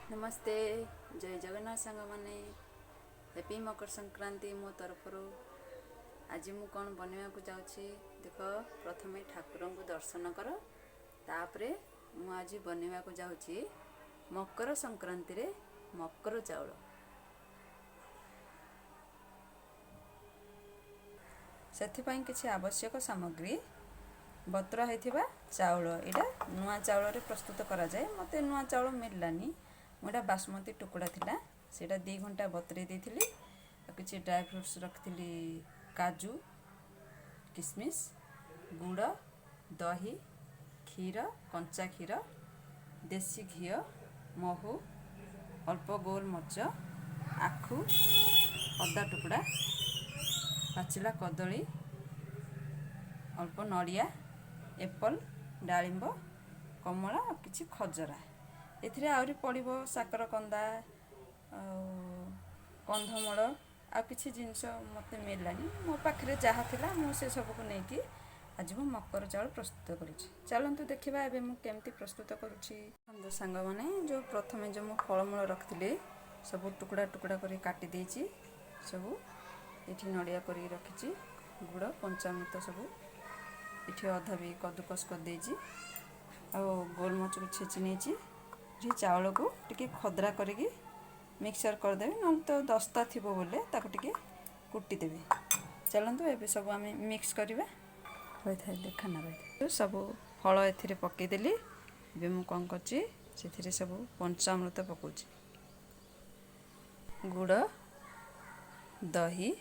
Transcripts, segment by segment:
नमस्ते जय जगन्नाथ सांग माने हैप्पी मकर संक्रांति मो तरफ आज मु कौन बनवा को जाऊँगी देख प्रथमे ठाकुर को दर्शन कर तापरे मु आज बनवा को जाऊँगी मकर संक्रांति रे मकर चाउल से किसी आवश्यक सामग्री बतुरा होइथिबा चाउल एटा नुआ चाउल रे प्रस्तुत करा जाए मते नुआ चाउल मिललानी मोटा बासमती टुकड़ा थिला सेटा 2 घंटा बतुरे देथिली किछि ड्राई फ्रूट्स रखथिली काजू किशमिश गुड़ दही क्षीर कंचा क्षीर देसी घी महू अल्प गोल मर्च आखु अदा टुकड़ा पाचिला कदली अल्प नड़िया एप्पल डालिंब कमला और किछि खजरा एथिरे आउरी पड़िबो साकर कंदा कंधमूल आ किछि जिनस मते मिललानी मो पाखरे जहा थिला मु से सब को नै कि आज मु मकर चाउल प्रस्तुत करूछि चलंतु देखिबा एबे मु केमती प्रस्तुत करूछि बंधु सांग माने जो प्रथमे जो मु फलमूल रखथिले सब टुकड़ा टुकड़ा करी काटी देछि सब एठी नड़िया करी रखिछि गुड़ पंचामृत सब इठी अधा भी कद्दूकस कर देछि आ गोलमरिच को छेची नेछि ये चावल को टिके खदरा करके मिक्सर करदे न तो दस्ता थी बोले टिके कुटी देवे चलतु ये सब आम मिक्स करवा रही है खाना रही सब फल ए पकईदेली ए मु कौन कर सब पंचामृत पकाउछि गुड़ दही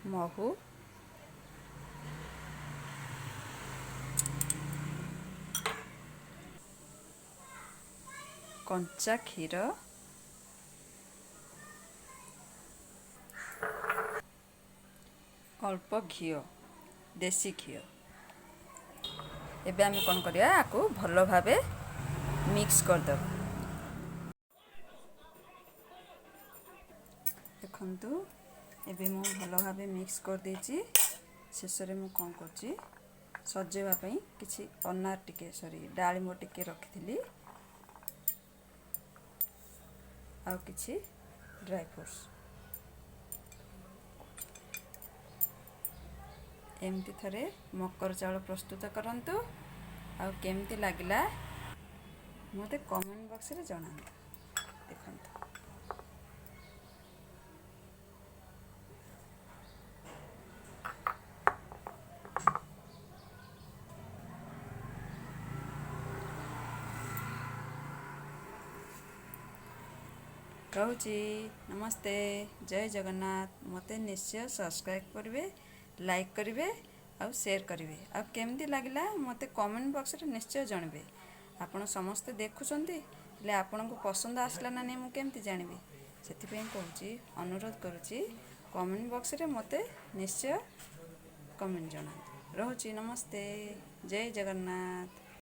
महू कंचा क्षीर अल्प घी देसी घी एबे आम कौन करिया आकु भल भाबे मिक्स करदे देखंतु एबे मु भल भाबे मिक्स कर देछि शेष रे मु कौन करछि सजेवा पई किछि अनार टिके सॉरी डालिंब टिके रखिथिली आ किछि ड्राई फ्रूट्स एमती थरे मकर चाउल प्रस्तुत करंतु आ केमती लागिला मते कमेंट बॉक्स रे जणांतु देखंतु कहूँ नमस्ते जय जगन्नाथ मते निश्चय सब्सक्राइब करेंगे लाइक करेंगे और शेयर करेंगे आ केमती लगला मते कमेंट बॉक्स रे निश्चय जानवे आपण समस्ते देखुछंती ले आपण को पसंद आसला ना नहीं मु केमती जानबी सेति कहूँ अनुरोध करुच्ची कमेंट बॉक्स रे मते निश्चय कमेंट जनातु रहूची नमस्ते जय जगन्नाथ।